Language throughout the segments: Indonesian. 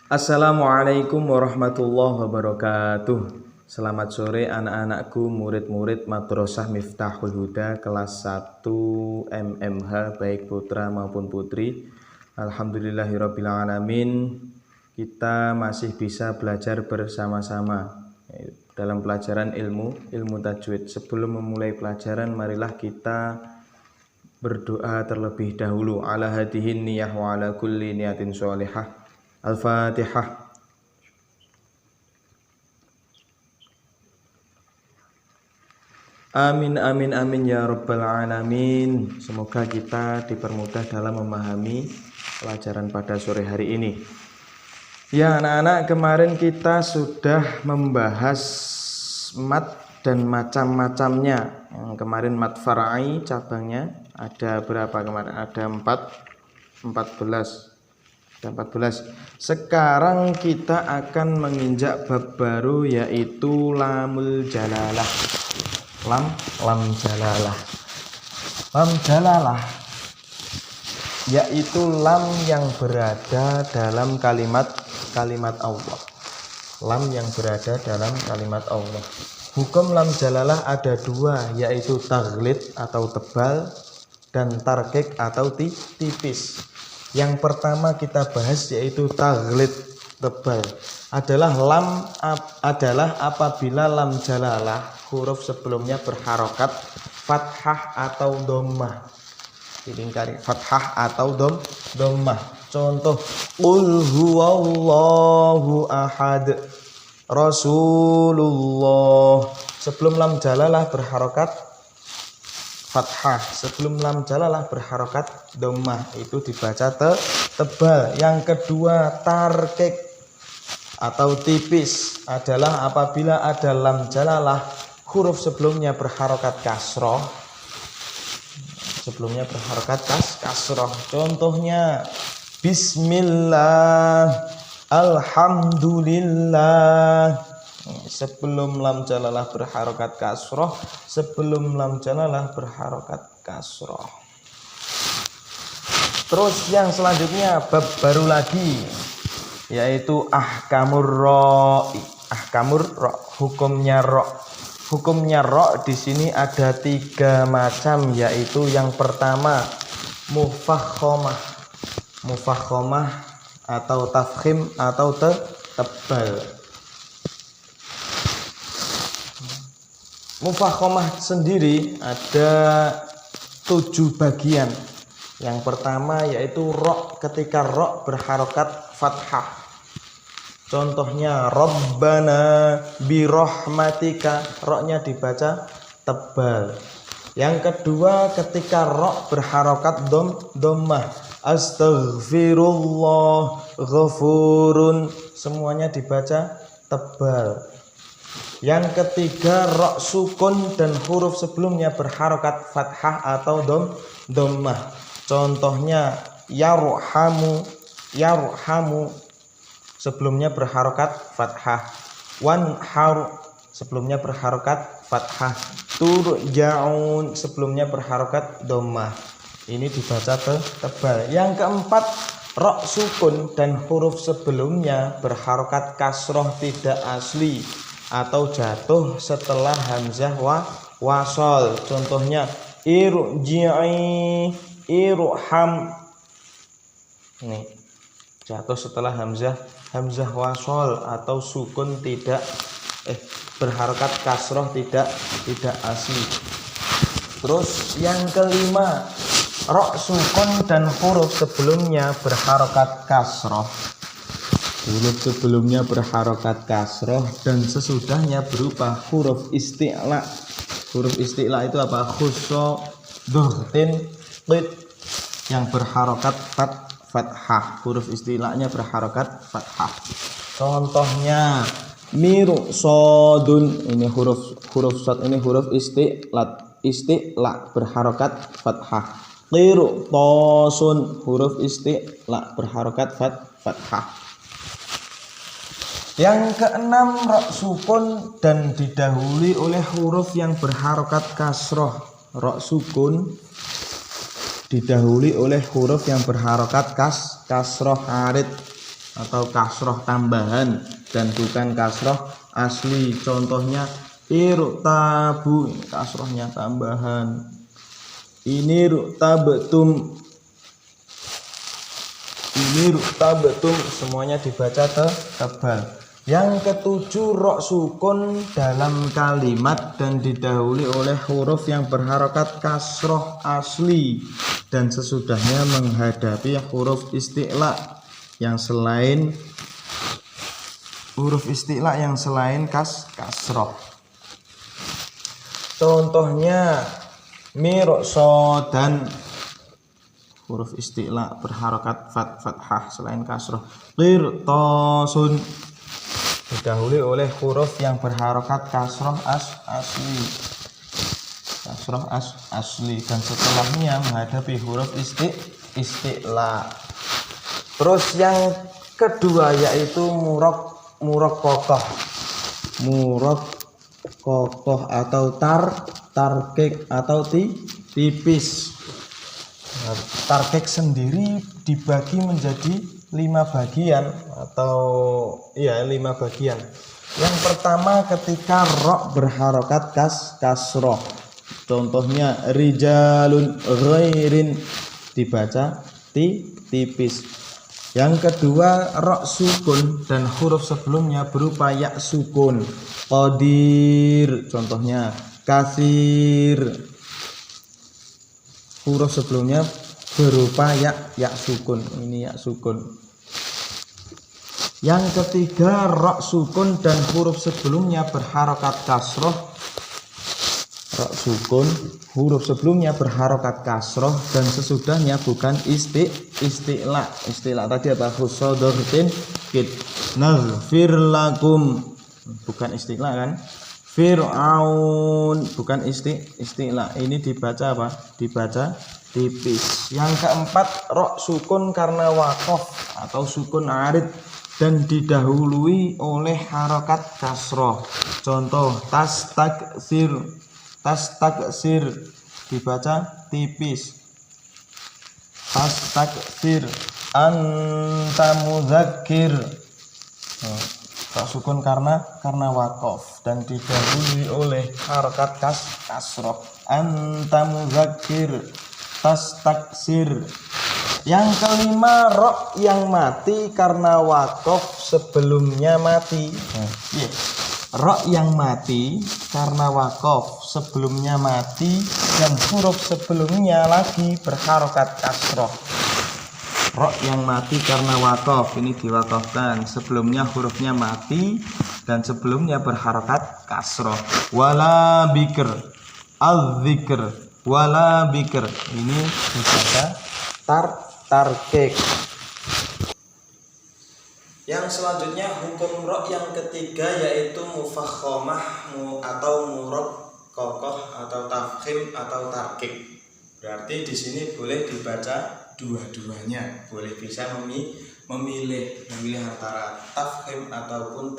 Assalamualaikum warahmatullahi wabarakatuh. Selamat sore anak-anakku, murid-murid Madrasah Miftahul Huda kelas 1 MMH baik putra maupun putri. Alhamdulillahirabbil alamin. Kita masih bisa belajar bersama-sama dalam pelajaran ilmu tajwid. Sebelum memulai pelajaran, marilah kita berdoa terlebih dahulu. Ala hadihin niyah wa ala kulli niyatin sholihah. Al-Fatihah. Amin amin amin ya rabbal alamin. Semoga kita dipermudah dalam memahami pelajaran pada sore hari ini. Ya anak-anak, kemarin kita sudah membahas mat dan macam-macamnya. Yang kemarin mat far'i cabangnya ada berapa kemarin? Ada 14. Sekarang kita akan menginjak bab baru, yaitu lamul jalalah. Lam jalalah. Lam jalalah yaitu lam yang berada dalam kalimat Allah. Lam yang berada dalam kalimat Allah. Hukum lam jalalah ada dua, yaitu taghlid atau tebal dan tarkik atau tipis. Yang pertama kita bahas yaitu taghlid, tebal. Adalah apabila lam jalalah huruf sebelumnya berharokat fathah atau dhammah. Dilingkari fathah atau dhammah. Contoh qul huwallahu ahad, Rasulullah. Sebelum lam jalalah berharokat fathah, sebelum lam jalalah berharokat dhammah, itu dibaca tebal. Yang kedua tarkik atau tipis adalah apabila ada lam jalalah huruf sebelumnya berharokat kasroh. Sebelumnya berharokat kasroh. Contohnya bismillah, alhamdulillah. Sebelum lam jalalah berharokat kasroh, sebelum lam jalalah berharokat kasroh. Terus yang selanjutnya bab baru lagi, yaitu ahkamur ro. Hukumnya ro. Hukumnya ro di sini ada 3 macam, yaitu yang pertama mufakhomah. Mufakhomah atau tafkhim atau tebal. Mufakhomah sendiri ada 7 bagian. Yang pertama yaitu ro, ketika ro berharokat fathah. Contohnya Rabbana birahmatika, ro-nya dibaca tebal. Yang kedua ketika ro berharokat dhammah. Astaghfirullah ghafurun, semuanya dibaca tebal. Yang ketiga ro sukun dan huruf sebelumnya berharokat fathah atau dhammah. Contohnya yarhamu, sebelumnya berharokat fathah. Wanhar, sebelumnya berharokat fathah. Turja'un, sebelumnya berharokat dhammah. Ini dibaca tebal. Yang keempat ro sukun dan huruf sebelumnya berharokat kasroh tidak asli atau jatuh setelah hamzah wasol. Contohnya irji'i, irham. Ini jatuh setelah hamzah wasol atau sukun tidak berharokat kasroh tidak asli. Terus yang kelima ro sukun dan huruf sebelumnya berharokat kasroh. Huruf sebelumnya berharokat kasroh dan sesudahnya berupa huruf isti'la. Huruf isti'la itu apa? Khusso, dhuhtin, qid, yang berharokat fathah. Huruf isti'lanya berharokat fathah. Contohnya miru sodun, ini huruf sod, ini huruf isti'la berharokat fathah. Qiru tosun, huruf isti'la berharokat fathah. Yang keenam ro sukun dan didahului oleh huruf yang berharokat kasroh. Ro sukun didahului oleh huruf yang berharokat kasroh arid. atau kasroh tambahan dan bukan kasroh asli. Contohnya irtabu, kasrohnya tambahan. Ini rutabetum, semuanya dibaca tebal. Yang ketujuh, rok sukun dalam kalimat dan didahului oleh huruf yang berharokat kasroh asli dan sesudahnya menghadapi huruf isti'la yang selain kasroh. Contohnya mirso dan huruf isti'la berharokat fathah selain kasroh. Qirtasun didahului oleh huruf yang berharokat kasroh asli dan setelahnya menghadapi huruf isti'la. Terus yang kedua yaitu murok kokoh atau tarkik atau tipis. Tarkik sendiri dibagi menjadi 5 bagian atau 5 bagian. Yang pertama ketika rok berharokat kasroh. Contohnya rijalun ghairin dibaca tipis. Yang kedua rok sukun dan huruf sebelumnya berupa ya sukun. Qadir contohnya kasir, huruf sebelumnya berupa ya sukun. Ini ya sukun. Yang ketiga rok sukun dan huruf sebelumnya berharokat kasroh. Rok sukun, huruf sebelumnya berharokat kasroh dan sesudahnya bukan isti'la. Isti'la tadi apa? Khusodortin kit naghfir lakum, bukan isti'la kan? Fir'aun bukan isti'la. Ini dibaca apa? Dibaca tipis. Yang keempat rok sukun karena wakof atau sukun arid dan didahului oleh harokat kasroh. Contoh tastaksir dibaca tipis. Tastaksir anta mudzakir. Rok sukun karena wakof dan didahului oleh harokat kasroh. Anta mudzakir tastaksir. Yang kelima rok yang mati karena wakof sebelumnya mati. Rok yang mati karena wakof sebelumnya mati dan huruf sebelumnya lagi berharokat kasroh. Rok yang mati karena wakof ini diwakofkan, sebelumnya hurufnya mati dan sebelumnya berharokat kasroh. Wala bikr al-zikr, wala bikr ini dibaca tarkik. Yang selanjutnya hukum rok yang ketiga yaitu mufakhomah atau murok kokoh atau tafkhim atau tarkik. Berarti di sini boleh dibaca dua-duanya, boleh bisa memilih antara tafkhim ataupun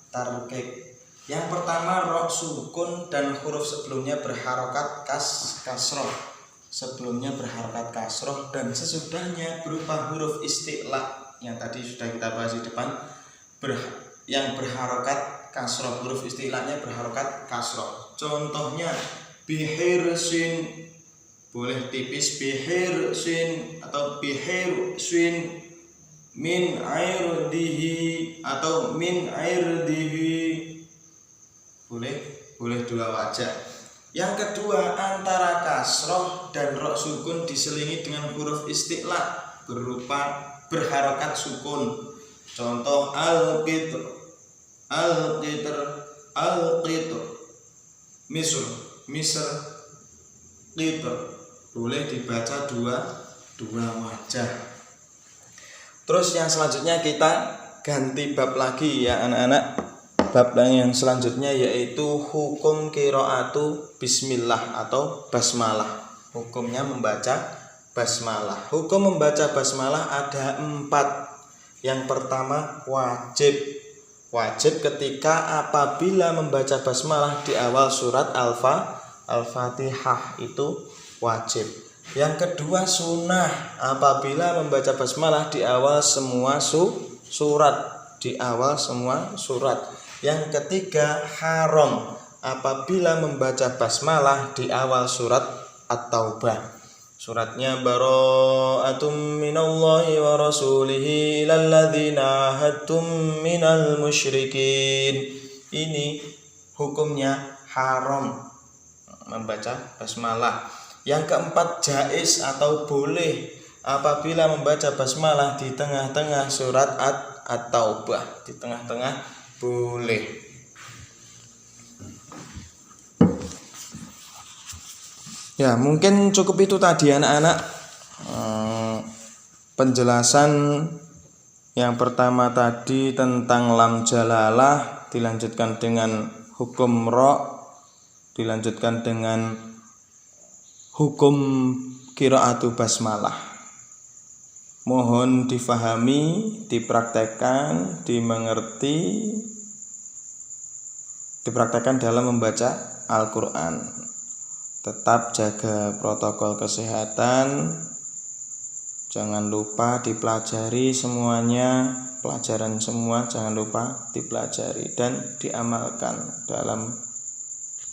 tarkik. Yang pertama rok sukun dan huruf sebelumnya berharokat kasroh. Sebelumnya berharokat kasroh dan sesudahnya berupa huruf isti'la yang tadi sudah kita bahas di depan, yang berharokat kasroh, huruf isti'lanya berharokat kasroh. Contohnya bihirsin boleh tipis bihirsin atau bihirsin, min airdihi atau min airdihi boleh dua wajah. Yang kedua antara kasroh dan rok sukun diselingi dengan huruf isti'la berupa berharokat sukun. Contoh al-qitr misr qitr boleh dibaca dua wajah. Terus yang selanjutnya kita ganti bab lagi ya anak-anak. Bab yang selanjutnya yaitu hukum qiraatu bismillah atau basmalah. Hukumnya membaca basmalah. Hukum membaca basmalah ada 4. Yang pertama wajib ketika apabila membaca basmalah di awal surat Al-Fatihah itu wajib. Yang kedua sunnah apabila membaca basmalah di awal semua surat, di awal semua surat. Yang ketiga, haram apabila membaca basmalah di awal surat At-Taubah. Suratnya bara'atum minallahi wa rasulihi ilal ladzina ahadtum minal musyrikin. Ini hukumnya haram membaca basmalah. Yang keempat, jaiz atau boleh apabila membaca basmalah di tengah-tengah surat At-Taubah. Di tengah-tengah boleh. Ya, mungkin cukup itu tadi anak-anak, penjelasan yang pertama tadi tentang lam jalalah, dilanjutkan dengan hukum ra', dilanjutkan dengan hukum qiraatu basmalah. Mohon difahami, dipraktekkan, dipraktekkan dalam membaca Al-Quran. Tetap jaga protokol kesehatan. Jangan lupa dipelajari semuanya, pelajaran semua jangan lupa dipelajari dan diamalkan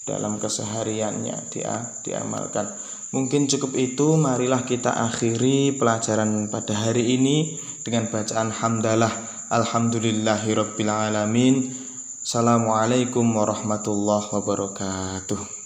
dalam kesehariannya, diamalkan. Mungkin cukup itu. Marilah kita akhiri pelajaran pada hari ini dengan bacaan hamdalah alhamdulillahirabbil alamin. Assalamualaikum warahmatullahi wabarakatuh.